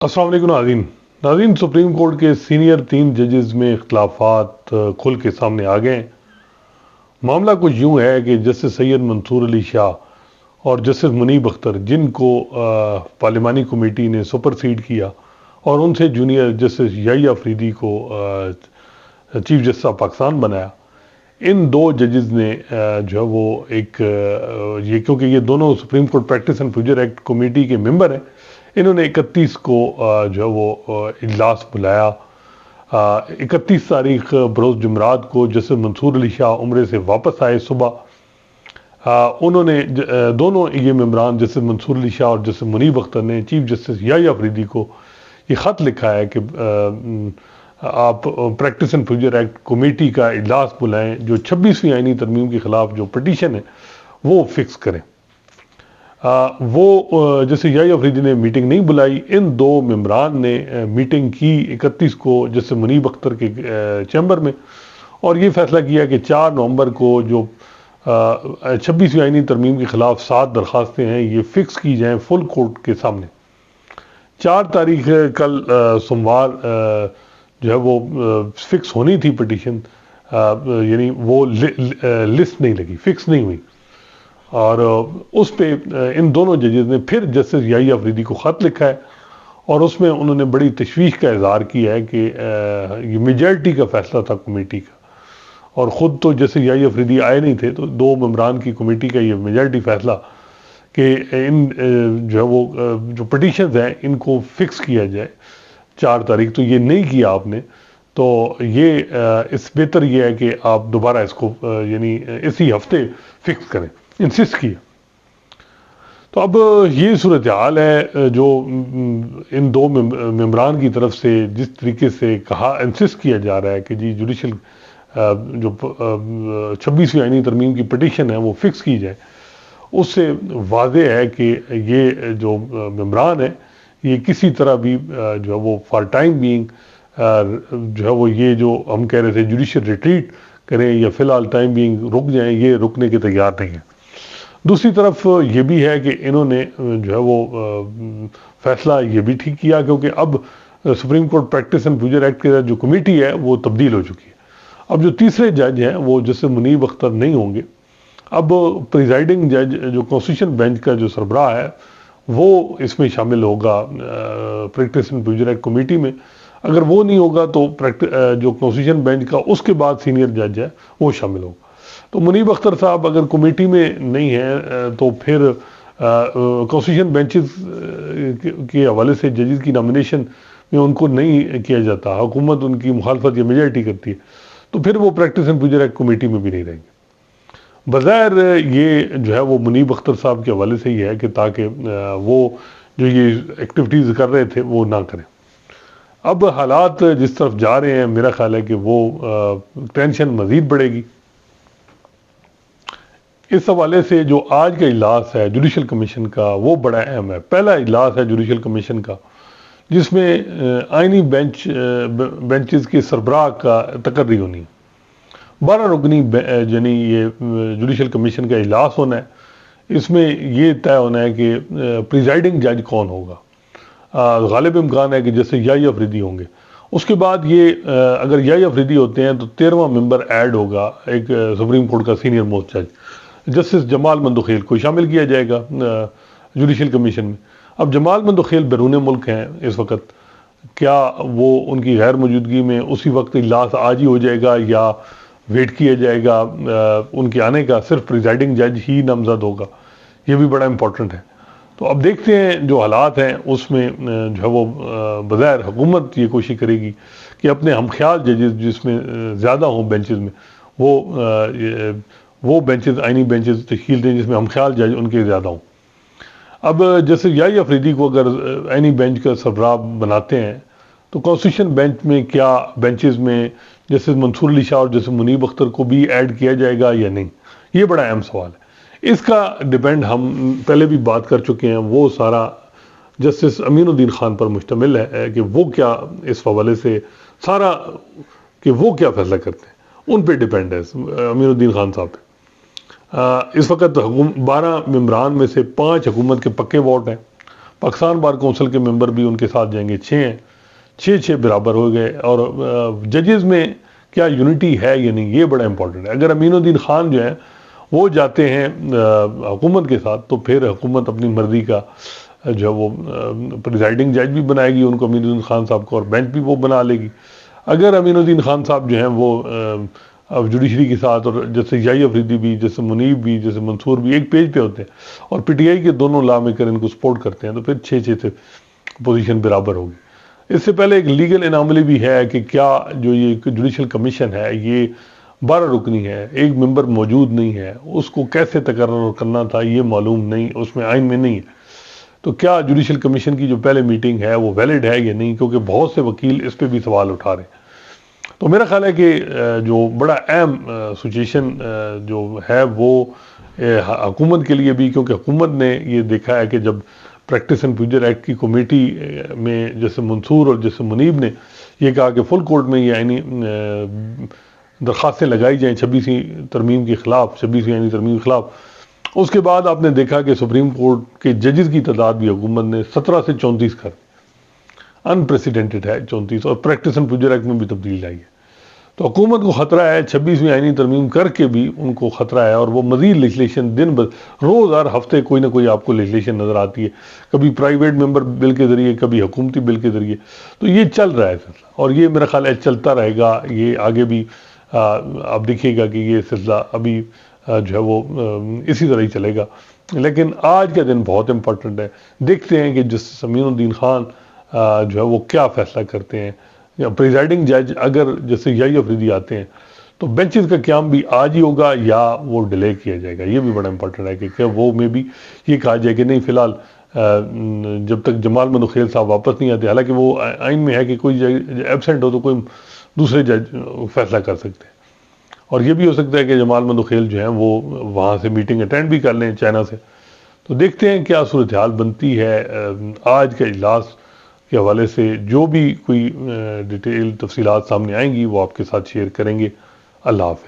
अस्सलाम वालेकुम नाज़रीन सुप्रीम कोर्ट के सीनियर 3 जजेस में इख्तलाफात खुल के सामने आ गए हैं। मामला कुछ यूँ है कि जस्टिस सैयद मंसूर अली शाह और जस्टिस मुनीब अख्तर, जिनको पार्लिमानी कमेटी ने सुपरसीड किया और उनसे जूनियर जस्टिस याहिया अफरीदी को चीफ जस्टिस ऑफ पाकिस्तान बनाया, इन 2 जजेस ने जो है वो ये क्योंकि ये दोनों supreme court practice and procedure act committee के मेंबर हैं, इन्होंने 31 को जो है वो इजलास बुलाया। 31 तारीख बरोज़ जुमरात को जस्टिस मंसूर अली शाह उम्रे से वापस आए सुबह। उन्होंने दोनों ये मेंबरान जस्टिस मंसूर अली शाह और जस्टिस मुनीब अख्तर ने चीफ जस्टिस याहिया अफरीदी को ये ख़त लिखा है कि आप practice and procedure act committee का इजलास बुलाएं, जो 26वीं आईनी तरमीम के ख़िलाफ़ जो पटिशन है वो फिक्स करें। वो जैसे याहिया अफरीदी ने मीटिंग नहीं बुलाई, इन 2 मेंबरान ने मीटिंग की 31 को जैसे मुनीब अख्तर के चैम्बर में, और ये फैसला किया कि 4 नवंबर को जो 26वीं आईनी तरमीम के ख़िलाफ़ 7 दरख्वास्तें हैं ये फ़िक्स की जाएँ फुल कोर्ट के सामने। 4 तारीख कल सोमवार जो है वो फिक्स होनी थी पटिशन, यानी वो लिस्ट नहीं लगी, फिक्स नहीं हुई, और उस पे इन दोनों जजेस ने फिर जस्टिस याहिया अफरीदी को ख़त लिखा है और उसमें उन्होंने बड़ी तशवीश का इजहार किया है कि ये मेजॉरिटी का फैसला था कमेटी का, और ख़ुद तो जस्टिस याहिया अफरीदी आए नहीं थे, तो 2 मेंबरान की कमेटी का ये मेजॉरिटी फैसला कि इन जो है वो जो पटिशन्स हैं इनको फिक्स किया जाए 4 तारीख, तो ये नहीं किया आपने, तो ये इस बेहतर ये है कि आप दोबारा इसको यानी इसी हफ्ते फिक्स करें, इंसिस्ट किया। तो अब ये सूरत हाल है जो इन 2 मेंबरान की तरफ से जिस तरीके से इंसिस्ट किया जा रहा है कि जी जुडिशल जो 26वीं आईनी तरमीम की पटिशन है वो फिक्स की जाए, उससे वाज़ेह है कि ये जो मेंबरान है ये किसी तरह भी जो है वो फॉर टाइम बीइंग जो है वो ये जो हम कह रहे थे जुडिशल रिट्रीट करें या फ़िलहाल टाइम बीइंग रुक जाएं, ये रुकने के तैयार नहीं है। दूसरी तरफ ये भी है कि इन्होंने जो है वो फैसला ये भी ठीक किया, क्योंकि अब supreme court practice and procedure act के जो कमेटी है वो तब्दील हो चुकी है। अब जो तीसरे जज हैं वो जस्टिस मुनीब अख्तर नहीं होंगे, अब प्रिजाइडिंग जज जो कॉन्स्टिट्यूशन बेंच का जो सरबराह है वो इसमें शामिल होगा practice and procedure act committee में। अगर वो नहीं होगा तो जो कॉन्स्टिट्यूशन बेंच का उसके बाद सीनियर जज है वो शामिल होगा। तो मुनीब अख्तर साहब अगर कमेटी में नहीं है तो फिर कॉन्स्टिट्यूशन बेंचेस के हवाले से जजेस की नॉमिनेशन में उनको नहीं किया जाता, हुकूमत उनकी मुखालफत या मेजॉरिटी करती है, तो फिर वो practice and procedure act committee में भी नहीं रहेंगे। बज़ाहिर ये जो है वो मुनीब अख्तर साहब के हवाले से ही है कि ताकि वो जो ये एक्टिविटीज़ कर रहे थे वो ना करें। अब हालात जिस तरफ जा रहे हैं मेरा ख्याल है कि वो टेंशन मज़ीद बढ़ेगी। इस हवाले से जो आज का इजलास है जुडिशल कमीशन का वो बड़ा अहम है। पहला इजलास है जुडिशल कमीशन का जिसमें आइनी बेंचेस के सरबराह का तकर्री होनी, 12 रुकनी यानी ये जुडिशल कमीशन का इजलास होना है। इसमें ये तय होना है कि प्रिजाइडिंग जज कौन होगा। गालिब इम्कान है कि जैसे याहिया अफरीदी होंगे, उसके बाद ये अगर याहिया अफरीदी होते हैं तो 13वां मेंबर ऐड होगा, एक सुप्रीम कोर्ट का सीनियर मोस्ट जज जस्टिस जमाल मंदोखेल को शामिल किया जाएगा जुडिशल कमीशन में। अब जमाल मंदोखेल बैरून मुल्क हैं इस वक्त, क्या वो उनकी गैर मौजूदगी में उसी वक्त इजलास आज ही हो जाएगा या वेट किया जाएगा उनके आने का, सिर्फ प्रिजाइडिंग जज ही नामजद होगा, ये भी बड़ा इंपॉर्टेंट है। तो अब देखते हैं जो हालात हैं उसमें जो है वो बज़ाहिर हुकूमत ये कोशिश करेगी कि अपने हमख्याल जजेस जिसमें ज़्यादा हों बेंचेस में वो बेंचेस आइनी बेंचेस तश्कील दें जिसमें हमख्याल जज उनके ज़्यादा हों। अब जैसे याहिया अफरीदी को अगर आइनी बेंच का सरबराह बनाते हैं तो कॉन्स्टिट्यूशन बेंच में क्या बेंचेस में जैसे मंसूर अली शाह और जैसे मुनीब अख्तर को भी ऐड किया जाएगा या नहीं, ये बड़ा अहम सवाल है। इसका डिपेंड हम पहले भी बात कर चुके हैं, वो सारा जस्टिस अमीनुद्दीन खान पर मुश्तमिल है कि वो क्या इस हवाले से सारा कि वो क्या फैसला करते हैं, उन पे डिपेंड है अमीनुद्दीन खान साहब पे। इस वक्त 12 मेंबरान में से 5 हुकूमत के पक्के वोट हैं, پاکستان بار کونسل کے ممبر بھی ان کے ساتھ جائیں گے، 6 ہیں، 6 برابر ہو گئے۔ اور ججز میں کیا یونٹی ہے یا نہیں، یہ بڑا امپورٹنٹ ہے۔ اگر امین الدین خان جو ہیں وہ جاتے ہیں حکومت کے ساتھ، تو پھر حکومت اپنی مرضی کا جو ہے وہ پریزائڈنگ جج بھی بنائے گی ان کو، امین الدین خان صاحب کو، اور بینچ بھی وہ بنا لے گی۔ اگر امین الدین خان صاحب جو ہیں وہ جوڈیشری کے ساتھ، اور جیسے یحییٰ افریدی بھی، جیسے منیب بھی، جیسے منصور بھی ایک پیج پہ ہوتے ہیں، اور پی ٹی آئی کے دونوں لا میکر ان کو سپورٹ کرتے ہیں، تو پھر 6 سے پوزیشن برابر ہوگی۔ اس سے پہلے ایک لیگل اناملی بھی ہے کہ کیا جو یہ جوڈیشل کمیشن ہے یہ 12 رکنی ہے، ایک ممبر موجود نہیں ہے، اس کو کیسے تقرر کرنا تھا یہ معلوم نہیں، اس میں آئین میں نہیں ہے۔ تو کیا جوڈیشل کمیشن کی جو پہلے میٹنگ ہے وہ ویلڈ ہے یا نہیں، کیونکہ بہت سے وکیل اس پہ بھی سوال اٹھا رہے ہیں۔ تو میرا خیال ہے کہ جو بڑا اہم سچویشن جو ہے وہ حکومت کے لیے بھی، کیونکہ حکومت نے یہ دیکھا ہے کہ جب پریکٹس اینڈ پروسیجر ایکٹ کی کمیٹی میں جیسے منصور اور جیسے منیب نے یہ کہا کہ فل کورٹ میں یہ آئینی درخواستیں لگائی جائیں 26ویں ترمیم کے خلاف، 26ویں آئینی ترمیم کے خلاف، اس کے بعد آپ نے دیکھا کہ سپریم کورٹ کے ججز کی تعداد بھی حکومت نے 17 سے 34 کر، انپریسیڈنٹڈ ہے 34، اور پریکٹس اینڈ پروسیجر ایکٹ میں بھی تبدیلی آئی ہے۔ تو حکومت کو خطرہ ہے، 26ویں آئینی ترمیم کر کے بھی ان کو خطرہ ہے، اور وہ مزید لیجسلیشن دن روز ہر ہفتے کوئی نہ کوئی آپ کو لیجسلیشن نظر آتی ہے، کبھی پرائیویٹ ممبر بل کے ذریعے، کبھی حکومتی بل کے ذریعے۔ تو یہ چل رہا ہے سلسلہ، اور یہ میرا خیال ہے چلتا رہے گا، یہ آگے بھی آپ دیکھیے گا کہ یہ سلسلہ ابھی جو ہے وہ اسی طرح ہی چلے گا۔ لیکن آج کا دن بہت امپورٹنٹ ہے، دیکھتے ہیں کہ جسٹس امین الدین خان جو ہے وہ کیا فیصلہ کرتے ہیں، یا پریزائڈنگ جج اگر جیسے یحییٰ افریدی آتے ہیں تو بینچز کا قیام بھی آج ہی ہوگا یا وہ ڈیلے کیا جائے گا۔ یہ بھی بڑا امپورٹنٹ ہے کہ کیا وہ میں بھی یہ کہا جائے کہ نہیں، فی الحال جب تک جمال مدوخیل صاحب واپس نہیں آتے، حالانکہ وہ آئین میں ہے کہ کوئی ایبسنٹ ہو تو کوئی دوسرے جج فیصلہ کر سکتے ہیں، اور یہ بھی ہو سکتا ہے کہ جمال مدوخیل جو ہیں وہ وہاں سے میٹنگ اٹینڈ بھی کر لیں چائنا سے۔ تو دیکھتے ہیں کیا صورتحال بنتی ہے۔ آج کے اجلاس کے حوالے سے جو بھی کوئی ڈیٹیل تفصیلات سامنے آئیں گی وہ آپ کے ساتھ شیئر کریں گے۔ اللہ حافظ۔